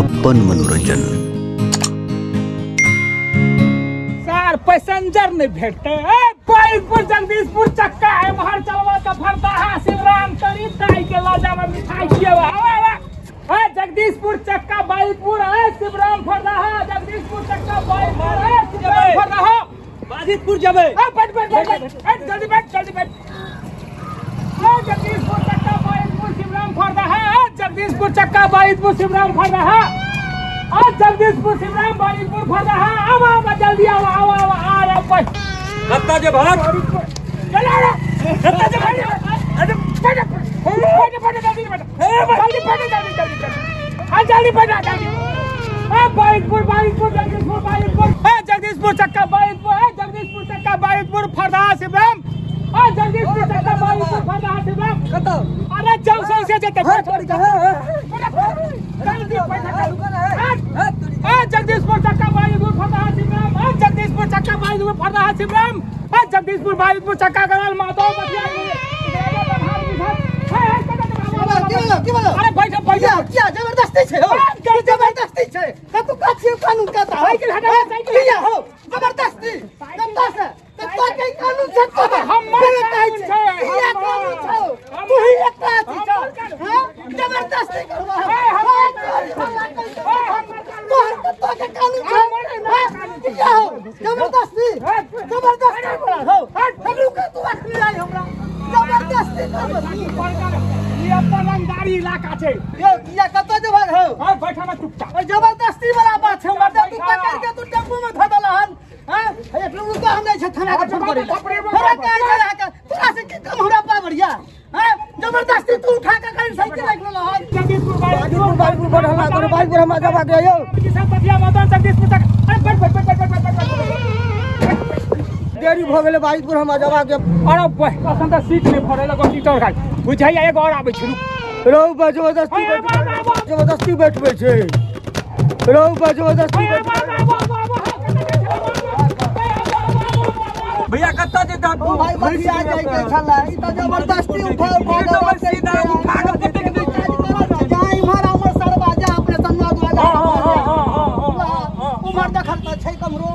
अपन मनोरंजन। Sir passenger नहीं भेटते पाइलपुर जगदीशपुर चक्का है महर चलवा का फरता है शिवराम तरी ताई के लाजा में मिठाई किए है जगदीशपुर चक्का बाइलपुर है शिवराम फरदा है जगदीशपुर चक्का बाइलपुर है शिवराम फरदा है बाजितपुर जबे जल्दी बैठ जगदीशपुर चक्का बाइलपुर शिवराम फरदा है जगदीशपुर चक्का बाइलपुर शिवराम फरदा है और जगदीशपुर शिवराम बाइलपुर फरदा है आवा जल्दी आओ आ रहा बस कत्ता जे भाग चला रे कत्ता जे भाग अरे पट जल्दी जगदीशपुर चक्का जगदीशपुर चक्का बाइलपुर फरदा शिवराम जगदीशपुर चक्का बाइलपुर फरदा शिवराम अरे चौसौ से जते जगदीशपुर चक्का बाइलपुर फरदा शिवराम जगदीशपुर चक्का बाइलपुर फरदा शिवराम जगदीशपुर बाइलपुर चक्का गरल माधव अरे बैठो क्या जबरदस्ती छे हो जबरदस्ती छे तू का छे कानून का साइकिल हटा साइकिल किया हो जबरदस्ती तो के कानून से तो हम कानून छे किया कानून छे तू ही एकटा छी हां जबरदस्ती करवा तो के कानून छे किया हो जबरदस्ती हो हम लोग तू आखिर आई हमरा जबरदस्ती कर ये अपन अंगारी इलाका छे यो किया कतो जबर हो हां बैठा ना चुपचाप जबरदस्ती वाला बात है मर्द तू पकड़ के तू टेम्पू में धदल हन हां एक लोग का हम नहीं छ थाना के फोन करे थोड़ा का तोरा से की कम हमरा पावरिया हां जबरदस्ती तू उठा के गाड़ी साइकिल रख लो हन जगदीशपुर बाइलपुर बढ़ला तोरे बाइलपुर हम जमा दे यो किसान पतिया मदन जगदीशपुर तक अरे बैठ देरी भ गेले बाइलपुर हम जमा के अरे पसंद त सीट नहीं भरे लगो टीटर का बुझाइया एक और आबै छी रो जबरदस्ती बैठबे छे रो जबरदस्ती भैया कत्ता जे दा भाई बस आ जाए के छला ई त जबरदस्ती उठा सीधा उठा के देते के जाई मारा हमर सरवा जा अपने तन्ना द्वारा उमर देखल त छै कमरो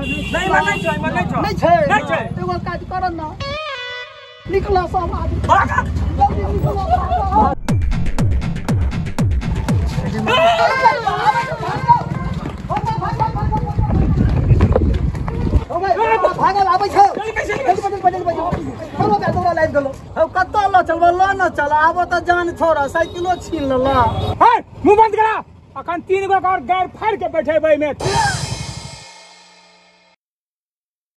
नहीं छै एगो काज करन ना निकला सब आदमी भागा जल्दी निकलो भागल आबै छै चलो का तोरा लाइन गलो कत्तो ल चलबा ल न चल आबो त जान छोरा साइकिलो छीन ल मुंह बंद करा अखन 3 गो और गैर फाड़ के बैठे बई में